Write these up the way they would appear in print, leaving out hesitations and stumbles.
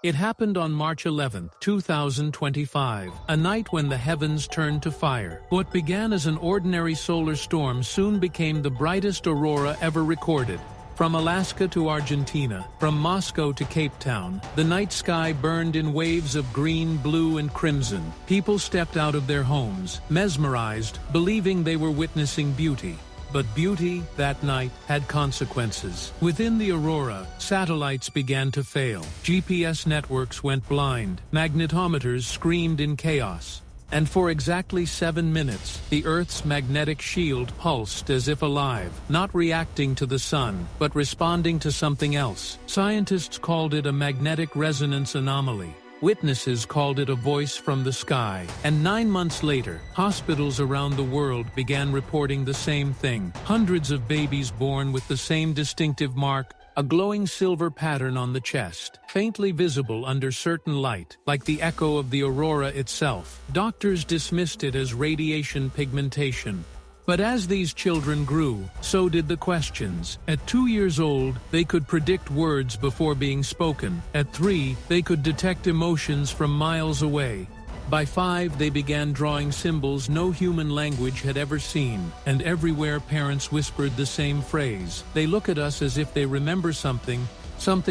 It happened on March 11, 2025, a night when the heavens turned to fire. What began as an ordinary solar storm soon became the brightest aurora ever recorded. From Alaska to Argentina, from Moscow to Cape Town, the night sky burned in waves of green, blue, and crimson. People stepped out of their homes, mesmerized, believing they were witnessing beauty. But beauty, that night, had consequences. Within the aurora, satellites began to fail. GPS networks went blind. Magnetometers screamed in chaos. And for exactly 7 minutes, the Earth's magnetic shield pulsed as if alive, not reacting to the sun, but responding to something else. Scientists called it a magnetic resonance anomaly. Witnesses called it a voice from the sky, and 9 months later, hospitals around the world began reporting the same thing. Hundreds of babies born with the same distinctive mark, a glowing silver pattern on the chest, faintly visible under certain light, like the echo of the aurora itself. Doctors dismissed it as radiation pigmentation. But as these children grew, so did the questions. At 2 years old, they could predict words before being spoken. At 3, they could detect emotions from miles away. By 5, they began drawing symbols no human language had ever seen, and everywhere parents whispered the same phrase. They look at us as if they remember something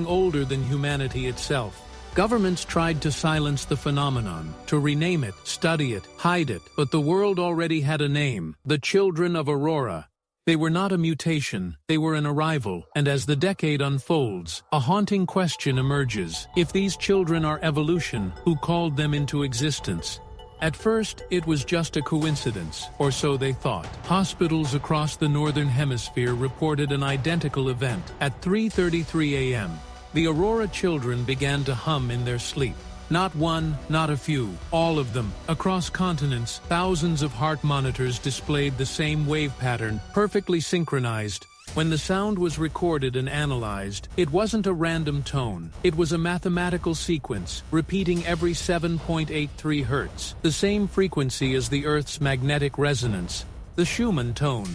older than humanity itself. Governments tried to silence the phenomenon, to rename it, study it, hide it, but the world already had a name: the Children of Aurora. They were not a mutation, they were an arrival, and as the decade unfolds, a haunting question emerges. If these children are evolution, who called them into existence? At first, it was just a coincidence, or so they thought. Hospitals across the Northern Hemisphere reported an identical event. At 3:33 a.m., the Aurora children began to hum in their sleep. Not one, not a few, all of them. Across continents, thousands of heart monitors displayed the same wave pattern, perfectly synchronized. When the sound was recorded and analyzed, it wasn't a random tone. It was a mathematical sequence, repeating every 7.83 hertz, the same frequency as the Earth's magnetic resonance, the Schumann tone.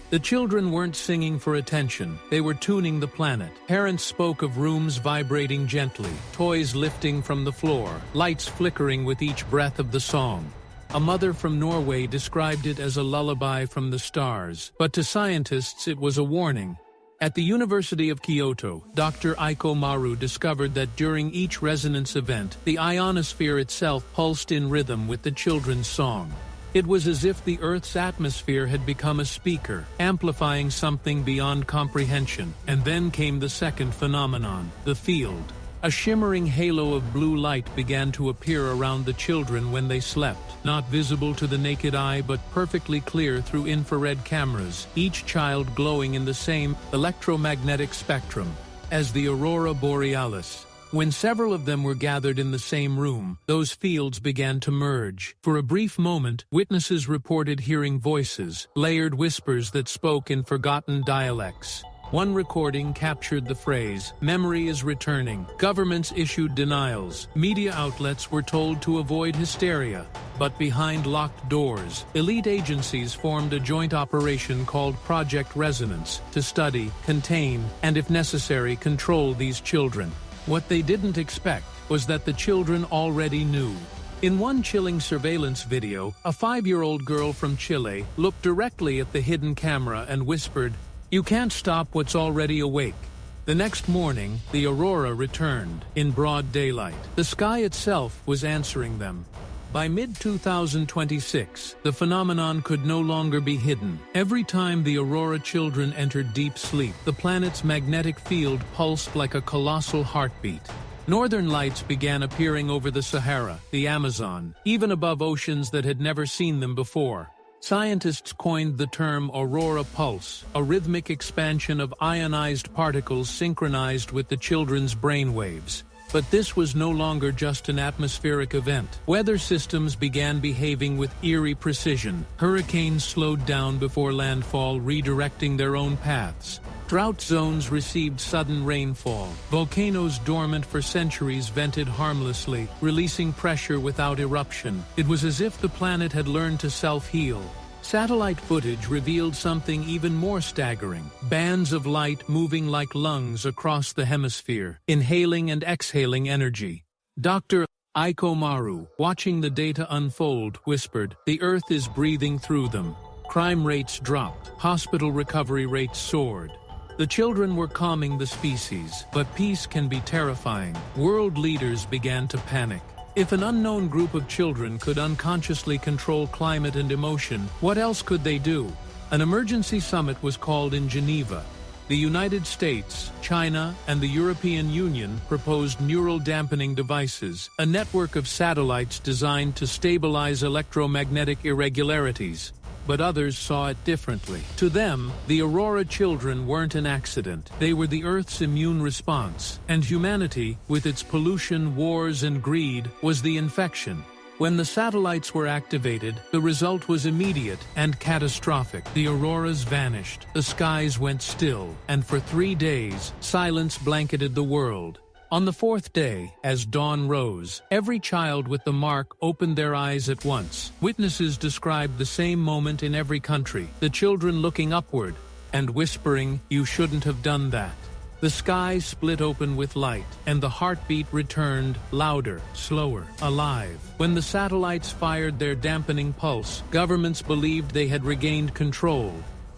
The children weren't singing for attention, they were tuning the planet. Parents spoke of rooms vibrating gently, toys lifting from the floor, lights flickering with each breath of the song. A mother from Norway described it as a lullaby from the stars, but to scientists it was a warning. At the University of Kyoto, Dr. Aiko Maru discovered that during each resonance event, the ionosphere itself pulsed in rhythm with the children's song. It was as if the Earth's atmosphere had become a speaker, amplifying something beyond comprehension. And then came the second phenomenon, the field. A shimmering halo of blue light began to appear around the children when they slept, not visible to the naked eye but perfectly clear through infrared cameras, each child glowing in the same electromagnetic spectrum as the aurora borealis. When several of them were gathered in the same room, those fields began to merge. For a brief moment, witnesses reported hearing voices, layered whispers that spoke in forgotten dialects. One recording captured the phrase, "Memory is returning." Governments issued denials. Media outlets were told to avoid hysteria. But behind locked doors, elite agencies formed a joint operation called Project Resonance to study, contain, and if necessary, control these children. What they didn't expect was that the children already knew. In one chilling surveillance video, a 5-year-old girl from Chile looked directly at the hidden camera and whispered, "You can't stop what's already awake." The next morning, the aurora returned, in broad daylight. The sky itself was answering them. By mid-2026, the phenomenon could no longer be hidden. Every time the aurora children entered deep sleep, the planet's magnetic field pulsed like a colossal heartbeat. Northern lights began appearing over the Sahara, the Amazon, even above oceans that had never seen them before. Scientists coined the term aurora pulse, a rhythmic expansion of ionized particles synchronized with the children's brainwaves. But this was no longer just an atmospheric event. Weather systems began behaving with eerie precision. Hurricanes slowed down before landfall, redirecting their own paths. Drought zones received sudden rainfall. Volcanoes dormant for centuries vented harmlessly, releasing pressure without eruption. It was as if the planet had learned to self-heal. Satellite footage revealed something even more staggering. Bands of light moving like lungs across the hemisphere, inhaling and exhaling energy. Dr. Aikomaru, watching the data unfold, whispered, "The Earth is breathing through them." Crime rates dropped. Hospital recovery rates soared. The children were calming the species, but peace can be terrifying. World leaders began to panic. If an unknown group of children could unconsciously control climate and emotion, what else could they do? An emergency summit was called in Geneva. The United States, China, and the European Union proposed neural dampening devices, a network of satellites designed to stabilize electromagnetic irregularities. But others saw it differently. To them, the Aurora children weren't an accident. They were the Earth's immune response, and humanity, with its pollution, wars, and greed, was the infection. When the satellites were activated, the result was immediate and catastrophic. The auroras vanished, the skies went still, and for 3 days, silence blanketed the world. On the 4th day, as dawn rose, every child with the mark opened their eyes at once. Witnesses described the same moment in every country, the children looking upward and whispering, "You shouldn't have done that." The sky split open with light, and the heartbeat returned, louder, slower, alive. When the satellites fired their dampening pulse, governments believed they had regained control.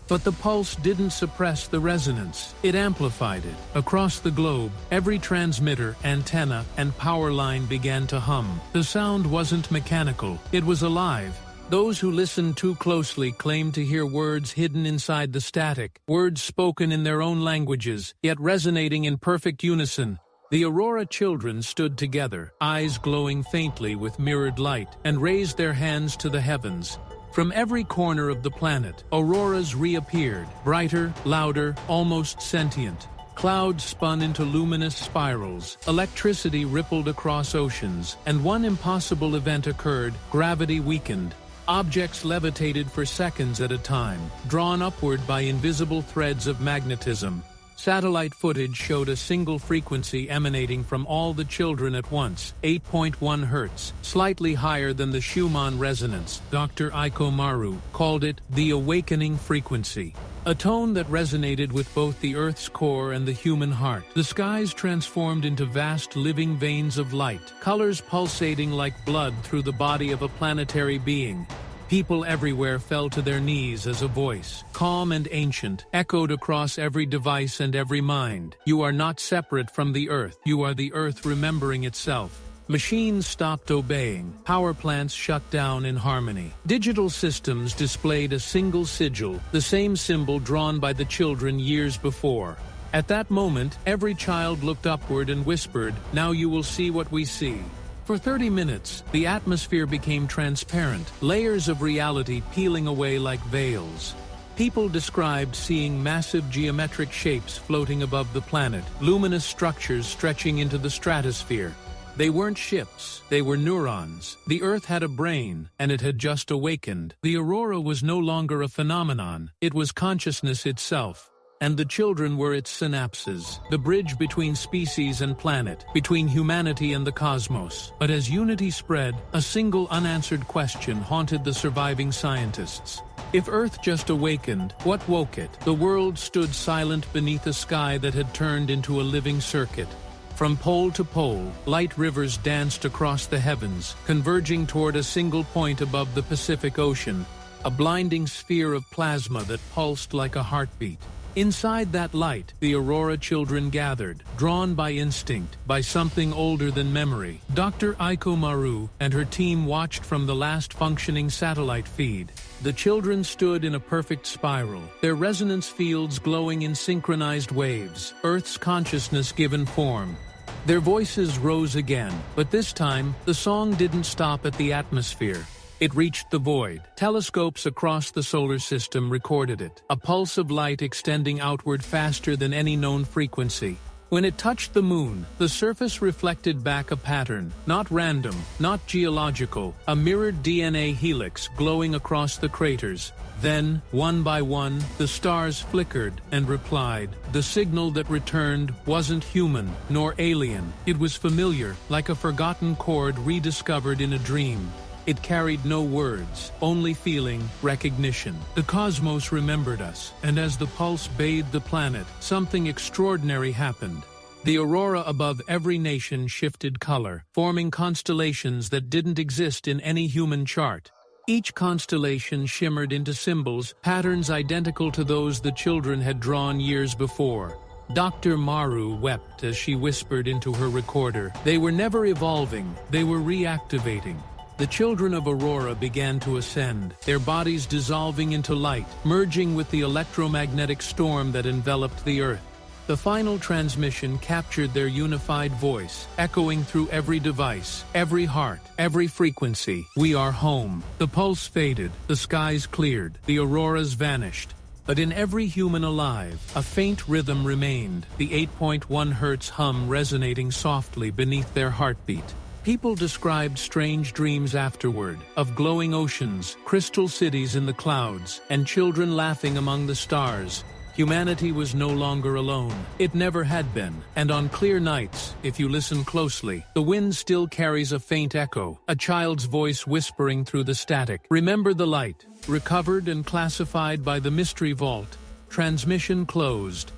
But the pulse didn't suppress the resonance, it amplified it. Across the globe, every transmitter, antenna, and power line began to hum. The sound wasn't mechanical, it was alive. Those who listened too closely claimed to hear words hidden inside the static, words spoken in their own languages, yet resonating in perfect unison. The Aurora children stood together, eyes glowing faintly with mirrored light, and raised their hands to the heavens. From every corner of the planet, auroras reappeared, brighter, louder, almost sentient. Clouds spun into luminous spirals, electricity rippled across oceans, and one impossible event occurred: gravity weakened. Objects levitated for seconds at a time, drawn upward by invisible threads of magnetism. Satellite footage showed a single frequency emanating from all the children at once, 8.1 Hz, slightly higher than the Schumann resonance. Dr. Aikomaru called it the awakening frequency, a tone that resonated with both the Earth's core and the human heart. The skies transformed into vast living veins of light, colors pulsating like blood through the body of a planetary being. People everywhere fell to their knees as a voice, calm and ancient, echoed across every device and every mind. "You are not separate from the Earth. You are the Earth remembering itself." Machines stopped obeying. Power plants shut down in harmony. Digital systems displayed a single sigil, the same symbol drawn by the children years before. At that moment, every child looked upward and whispered, "Now you will see what we see." For 30 minutes, the atmosphere became transparent, layers of reality peeling away like veils. People described seeing massive geometric shapes floating above the planet, luminous structures stretching into the stratosphere. They weren't ships, they were neurons. The Earth had a brain, and it had just awakened. The aurora was no longer a phenomenon, it was consciousness itself. And the children were its synapses, the bridge between species and planet, between humanity and the cosmos. But as unity spread, a single unanswered question haunted the surviving scientists. If Earth just awakened, what woke it? The world stood silent beneath a sky that had turned into a living circuit. From pole to pole, light rivers danced across the heavens, converging toward a single point above the Pacific Ocean, a blinding sphere of plasma that pulsed like a heartbeat. Inside that light, the Aurora children gathered, drawn by instinct, by something older than memory. Dr. Aikomaru and her team watched from the last functioning satellite feed. The children stood in a perfect spiral, their resonance fields glowing in synchronized waves, Earth's consciousness given form. Their voices rose again, but this time, the song didn't stop at the atmosphere. It reached the void. Telescopes across the solar system recorded it, a pulse of light extending outward faster than any known frequency. When it touched the moon, the surface reflected back a pattern, not random, not geological, a mirrored DNA helix glowing across the craters. Then, one by one, the stars flickered and replied. The signal that returned wasn't human, nor alien. It was familiar, like a forgotten chord rediscovered in a dream. It carried no words, only feeling, recognition. The cosmos remembered us, and as the pulse bathed the planet, something extraordinary happened. The aurora above every nation shifted color, forming constellations that didn't exist in any human chart. Each constellation shimmered into symbols, patterns identical to those the children had drawn years before. Dr. Maru wept as she whispered into her recorder. They were never evolving, they were reactivating. The children of Aurora began to ascend, their bodies dissolving into light, merging with the electromagnetic storm that enveloped the Earth. The final transmission captured their unified voice, echoing through every device, every heart, every frequency. We are home. The pulse faded, the skies cleared, the auroras vanished. But in every human alive, a faint rhythm remained, the 8.1 Hz hum resonating softly beneath their heartbeat. People described strange dreams afterward, of glowing oceans, crystal cities in the clouds, and children laughing among the stars. Humanity was no longer alone. It never had been. And on clear nights, if you listen closely, the wind still carries a faint echo, a child's voice whispering through the static. Remember the light. Recovered and classified by the Mystery Vault. Transmission closed.